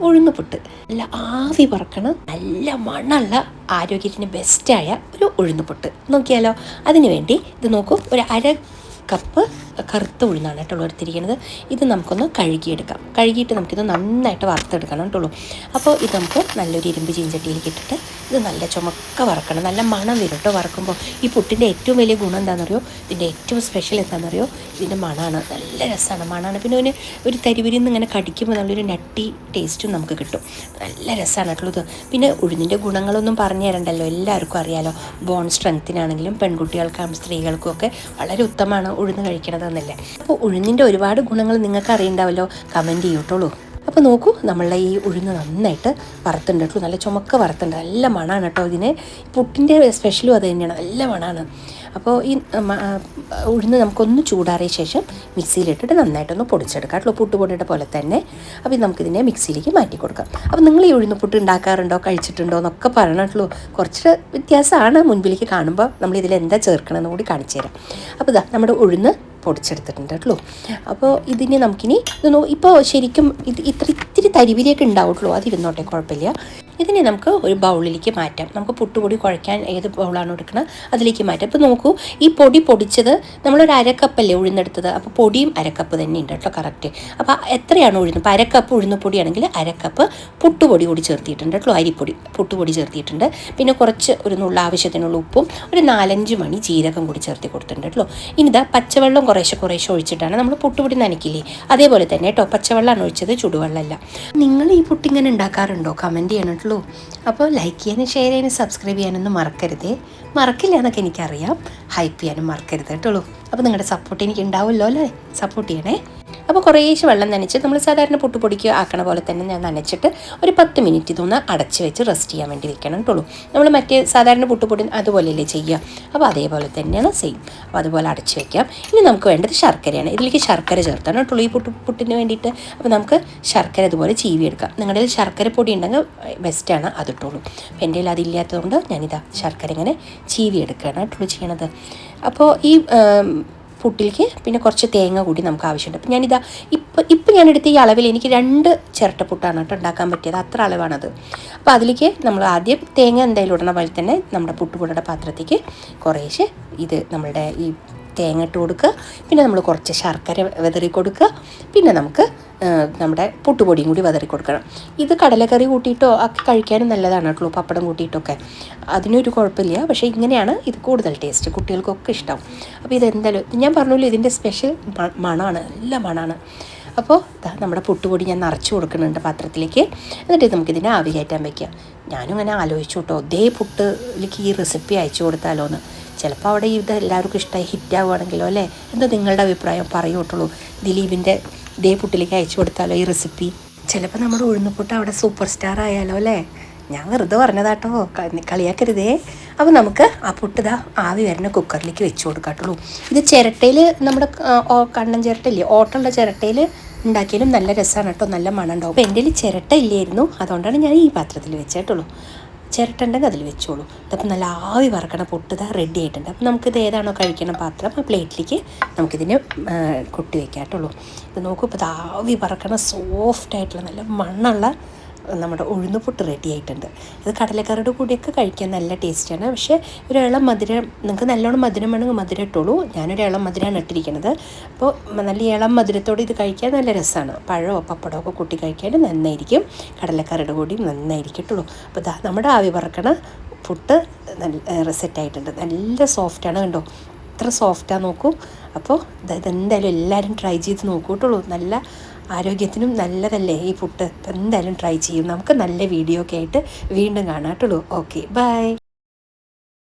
ഉഴുന്ന് പുട്ട്. നല്ല ആവി പറക്കണം, നല്ല മണമുള്ള ആരോഗ്യത്തിന് ബെസ്റ്റായ ഒരു ഉഴുന്ന് പുട്ട്. നോക്കിയാലോ? അതിന് വേണ്ടി ഇത് നോക്കൂ, ഒരു കപ്പ് കറുത്ത ഉഴുന്നാണ് കേട്ടോ എടുത്തിരിക്കുന്നത്. ഇത് നമുക്കൊന്ന് കഴുകിയെടുക്കാം. കഴുകിയിട്ട് നമുക്കിത് നന്നായിട്ട് വറുത്തെടുക്കണം കേട്ടുള്ളൂ. അപ്പോൾ ഇത് നമുക്ക് നല്ലൊരു ഇരുമ്പ് ചീഞ്ചട്ടിയിലേക്ക് ഇട്ടിട്ട് ഇത് നല്ല ചുമക്ക വറക്കണം. നല്ല മണം വരും കേട്ടോ വറക്കുമ്പോൾ. ഈ പുട്ടിൻ്റെ ഏറ്റവും വലിയ ഗുണം എന്താണെന്നറിയോ? ഇതിൻ്റെ ഏറ്റവും സ്പെഷ്യൽ എന്താണെന്നറിയോ? ഇതിൻ്റെ മണമാണ്. നല്ല രസമാണ്, മണമാണ്. പിന്നെ ഒരു തരിവരിയിൽ നിന്ന് ഇങ്ങനെ കടിക്കുമ്പോൾ നല്ലൊരു നട്ടി ടേസ്റ്റും നമുക്ക് കിട്ടും. നല്ല രസമാണ് കേട്ടുള്ളത്. പിന്നെ ഉഴുന്നിൻ്റെ ഗുണങ്ങളൊന്നും പറഞ്ഞു തരണ്ടല്ലോ, എല്ലാവർക്കും അറിയാലോ. ബോൺ സ്ട്രെങ്ത്തിനാണെങ്കിലും പെൺകുട്ടികൾക്കും സ്ത്രീകൾക്കും ഒക്കെ വളരെ ഉത്തമമാണ് ഉഴുന്ന് കഴിക്കണതെന്നല്ലേ. അപ്പോൾ ഉഴുന്നിൻ്റെ ഒരുപാട് ഗുണങ്ങൾ നിങ്ങൾക്ക് അറിയണ്ടാവല്ലോ, കമൻറ്റ് ചെയ്യൂട്ടുള്ളൂ. അപ്പോൾ നോക്കൂ, നമ്മളുടെ ഈ ഉഴുന്ന് നന്നായിട്ട് വറുത്തുണ്ട് കേട്ടോ, നല്ല ചുമക്ക വറുത്തുണ്ട്. നല്ല മണമാണ് കേട്ടോ ഇതിന്. പുട്ടിൻ്റെ സ്പെഷ്യലും അത് തന്നെയാണ്, നല്ല മണമാണ്. അപ്പോൾ ഈ ഉഴുന്ന് നമുക്കൊന്ന് ചൂടാറിയ ശേഷം മിക്സിയിലിട്ടിട്ട് നന്നായിട്ടൊന്ന് പൊടിച്ചെടുക്കാം കേട്ടോ, പുട്ടുപൊടിയുടെ പോലെ തന്നെ. അപ്പോൾ നമുക്കിതിനെ മിക്സിയിലേക്ക് മാറ്റി കൊടുക്കാം. അപ്പോൾ നിങ്ങൾ ഈ ഉഴുന്ന് പുട്ട് ഉണ്ടാക്കാറുണ്ടോ, കഴിച്ചിട്ടുണ്ടോ എന്നൊക്കെ പറഞ്ഞിട്ടുള്ളൂ. കുറച്ച് വ്യത്യാസമാണ് മുൻപിലേക്ക് കാണുമ്പോൾ. നമ്മളിതിൽ എന്താ ചേർക്കണമെന്ന് കൂടി കാണിച്ചു തരാം. അപ്പോൾ ഇതാ നമ്മുടെ ഉഴുന്ന് പൊടിച്ചെടുത്തിട്ടുണ്ട് കേട്ടോ. അപ്പോൾ ഇതിന് നമുക്കിനി ഇപ്പോൾ ശരിക്കും ഇത്തിരി തരിവിലേക്ക് ഉണ്ടാവുള്ളൂ, അതിരുന്നോട്ടെ, കുഴപ്പമില്ല. ഇതിനെ നമുക്ക് ഒരു ബൗളിലേക്ക് മാറ്റാം. നമുക്ക് പുട്ടുപൊടി കുഴയ്ക്കാൻ ഏത് ബൗളാണ് എടുക്കുന്നത് അതിലേക്ക് മാറ്റാം. അപ്പോൾ നോക്കൂ, ഈ പൊടി പൊടിച്ചത് നമ്മളൊരു അരക്കപ്പല്ലേ ഉഴുന്നെടുത്തത്, അപ്പോൾ പൊടിയും അരക്കപ്പ് തന്നെ ഉണ്ട് കേട്ടോ, കറക്റ്റ്. അപ്പോൾ എത്രയാണ് ഉഴുന്ന്? ഇപ്പോൾ അരക്കപ്പ് ഉഴുന്ന് പൊടിയാണെങ്കിൽ അരക്കപ്പ് പുട്ടുപൊടി കൂടി ചേർത്തിട്ടുണ്ട് കേട്ടോ, അരിപ്പൊടി പുട്ടുപൊടി ചേർത്തിട്ടുണ്ട്. പിന്നെ കുറച്ച് ഒരു നുള്ള ആവശ്യത്തിനുള്ള ഉപ്പും ഒരു 4-5 മണി ജീരകം കൂടി ചേർത്തി കൊടുത്തിട്ടുണ്ട് കേട്ടോ. ഇനി ഇതാ പച്ചവെള്ളം കുറേശ്ശെ ഒഴിച്ചിട്ടാണ് നമ്മൾ പുട്ടുപൊടി നനയ്ക്കില്ലേ, അതേപോലെ തന്നെ കേട്ടോ. പച്ചവെള്ളമാണ് ഒഴിച്ചത്, ചുടുവെള്ളമല്ല. നിങ്ങൾ ഈ പുട്ടിങ്ങനെ ഉണ്ടാക്കാറുണ്ടോ? കമൻറ്റ് ചെയ്യണം. അപ്പോൾ ലൈക്ക് ചെയ്യാനും ഷെയർ ചെയ്യാനും സബ്സ്ക്രൈബ് ചെയ്യാനൊന്നും മറക്കില്ല എന്നൊക്കെ എനിക്കറിയാം. ഹൈപ്പ് ചെയ്യാനും മറക്കരുത് കേട്ടുള്ളൂ. അപ്പോൾ നിങ്ങളുടെ സപ്പോർട്ട് എനിക്ക് ഉണ്ടാവുമല്ലോ അല്ലേ, സപ്പോർട്ട് ചെയ്യണേ. അപ്പോൾ കുറേശ്ശെ വെള്ളം നനച്ച് നമ്മൾ സാധാരണ പുട്ടുപൊടിക്ക് ആക്കണ പോലെ തന്നെ ഞാൻ നനച്ചിട്ട് ഒരു 10 മിനിറ്റ് ഇതൊന്ന് അടച്ച് വെച്ച് റെസ്റ്റ് ചെയ്യാൻ വേണ്ടി വെക്കണം കേട്ടുള്ളൂ. നമ്മൾ മറ്റേ സാധാരണ പുട്ടുപൊടി അതുപോലെയല്ലേ ചെയ്യുക, അപ്പോൾ അതേപോലെ തന്നെയാണ് സെയിം. അപ്പോൾ അതുപോലെ അടച്ച് വയ്ക്കാം. ഇനി നമുക്ക് വേണ്ടത് ശർക്കരയാണ്. ഇതിലേക്ക് ശർക്കര ചേർത്താണ് കേട്ടുള്ളൂ ഈ പുട്ടിന് വേണ്ടിയിട്ട്. അപ്പോൾ നമുക്ക് ശർക്കര ഇതുപോലെ ചീവിയെടുക്കാം. നിങ്ങളുടെ കയ്യിൽ ശർക്കര പൊടി ഉണ്ടെങ്കിൽ ബെസ്റ്റാണ്, അതിട്ടുള്ളൂ. അപ്പോൾ എൻ്റെ കയ്യിൽ അതില്ലാത്തതുകൊണ്ട് ഞാനിതാ ശർക്കര ഇങ്ങനെ ചീവിയെടുക്കുകയാണ് കേട്ടുള്ളൂ ചെയ്യണത്. അപ്പോൾ ഈ പുട്ടിലേക്ക് പിന്നെ കുറച്ച് തേങ്ങ കൂടി നമുക്ക് ആവശ്യമുണ്ട്. അപ്പോൾ ഞാനിതാ ഇപ്പം ഞാനെടുത്ത ഈ അളവിൽ എനിക്ക് 2 ചിരട്ടപ്പുട്ടാണ് കേട്ടോ ഉണ്ടാക്കാൻ പറ്റിയത്, അത്ര അളവാണത്. അപ്പോൾ അതിലേക്ക് നമ്മൾ ആദ്യം തേങ്ങ എന്തായാലും ഇടണ പോലെ തന്നെ നമ്മുടെ പുട്ടുപൊടിയുടെ പാത്രത്തേക്ക് കുറേശ്ശെ ഇത് നമ്മളുടെ ഈ തേങ്ങ ഇട്ട് കൊടുക്കുക. പിന്നെ നമ്മൾ കുറച്ച് ശർക്കര വിതറി കൊടുക്കുക. പിന്നെ നമുക്ക് നമ്മുടെ പുട്ടുപൊടിയും കൂടി വിതറി കൊടുക്കണം. ഇത് കടലക്കറി കൂട്ടിയിട്ടോ ഒക്കെ കഴിക്കാനും നല്ലതാണ് കേട്ടോ, പപ്പടം കൂട്ടിയിട്ടൊക്കെ. അതിനൊരു കുഴപ്പമില്ല. പക്ഷേ ഇങ്ങനെയാണ് ഇത് കൂടുതൽ ടേസ്റ്റ്, കുട്ടികൾക്കൊക്കെ ഇഷ്ടം. അപ്പോൾ ഇതെന്തായാലും ഞാൻ പറഞ്ഞല്ലോ, ഇതിൻ്റെ സ്പെഷ്യൽ മണമാണ്, നല്ല മണമാണ്. അപ്പോൾ നമ്മുടെ പുട്ടുപൊടി ഞാൻ നിറച്ച് കൊടുക്കുന്നുണ്ട് പാത്രത്തിലേക്ക്. എന്നിട്ട് നമുക്കിതിനെ ആവി കയറ്റാൻ വയ്ക്കുക. ഞാനും ഇങ്ങനെ ആലോചിച്ചു കേട്ടോ, ഇതേ പുട്ടിലേക്ക് ഈ റെസിപ്പി അയച്ചു കൊടുത്താലോ എന്ന്. ചിലപ്പോൾ അവിടെ ഇത് എല്ലാവർക്കും ഇഷ്ടമായി ഹിറ്റാവുകയാണെങ്കിലോ അല്ലേ. എന്താ നിങ്ങളുടെ അഭിപ്രായം പറയൂ കേട്ടുള്ളൂ. ദിലീപിൻ്റെ ഇതേ പുട്ടിലേക്ക് അയച്ചു കൊടുത്താലോ ഈ റെസിപ്പി? ചിലപ്പോൾ നമ്മുടെ ഉഴുന്നുപുട്ട് അവിടെ സൂപ്പർ സ്റ്റാർ ആയാലോ അല്ലേ. ഞാൻ വെറുതെ പറഞ്ഞതാട്ടോ, കളിയാക്കരുതേ. അപ്പോൾ നമുക്ക് ആ പുട്ട് ആവി വരുന്ന കുക്കറിലേക്ക് വെച്ച് കൊടുക്കാട്ടുള്ളൂ. ഇത് ചിരട്ടയിൽ, നമ്മുടെ കണ്ണൻ ചിരട്ടയില്ലേ, ഓട്ടമുള്ള ചിരട്ടയിൽ ഉണ്ടാക്കിയാലും നല്ല രസമാണ് കേട്ടോ, നല്ല മണം ഉണ്ടാവും. അപ്പോൾ എൻ്റെ കയ്യിൽ ചിരട്ട ഇല്ലായിരുന്നു, അതുകൊണ്ടാണ് ഞാൻ ഈ പാത്രത്തിൽ വെച്ചിട്ടുള്ളൂ. ചിരട്ട ഉണ്ടെങ്കിൽ അതിൽ വെച്ചോളൂ. ഇതപ്പോൾ നല്ല ആവി വറക്കണ പുട്ട് റെഡി ആയിട്ടുണ്ട്. അപ്പോൾ നമുക്കിത് ഏതാണോ കഴിക്കണ പാത്രം ആ പ്ലേറ്റിലേക്ക് നമുക്കിതിന് കൊട്ടി വയ്ക്കാട്ടുള്ളൂ. ഇത് നോക്കൂ, ഇപ്പോൾ ആവി വറക്കണ സോഫ്റ്റായിട്ടുള്ള നല്ല മണ്ണുള്ള നമ്മുടെ ഉഴുന്നുപുട്ട് റെഡി ആയിട്ടുണ്ട്. ഇത് കടലക്കറിയുടെ കൂടിയൊക്കെ കഴിക്കാൻ നല്ല ടേസ്റ്റാണ്. പക്ഷേ ഒരു ഇളം മധുരം, നിങ്ങൾക്ക് നല്ലോണം മധുരം വേണമെങ്കിൽ മധുരം ഇട്ടോളൂ. ഞാനൊരു ഇളം മധുരമാണ് ഇട്ടിരിക്കുന്നത്. അപ്പോൾ നല്ല ഇളം മധുരത്തോടെ ഇത് കഴിക്കാൻ നല്ല രസമാണ്. പഴമോ പപ്പടമോ ഒക്കെ കൂട്ടി കഴിക്കാൻ നന്നായിരിക്കും. കടലക്കറിയുടെ കൂടിയും നന്നായിരിക്കും ഇട്ടുള്ളൂ. അപ്പോൾ നമ്മുടെ ആവി പറക്കണ പുട്ട് നല്ല സെറ്റായിട്ടുണ്ട്. നല്ല സോഫ്റ്റാണ്, കണ്ടോ എത്ര സോഫ്റ്റാണ് നോക്കൂ. അപ്പോൾ ഇതെന്തായാലും എല്ലാവരും ട്രൈ ചെയ്ത് നോക്കൂട്ടുള്ളൂ. നല്ല ആരോഗ്യത്തിനും നല്ലതല്ലേ ഈ പുട്ട്. എന്തായാലും ട്രൈ ചെയ്യും. നമുക്ക് നല്ല വീഡിയോ ഒക്കെ ആയിട്ട് വീണ്ടും കാണാട്ടുള്ളൂ. Okay, by.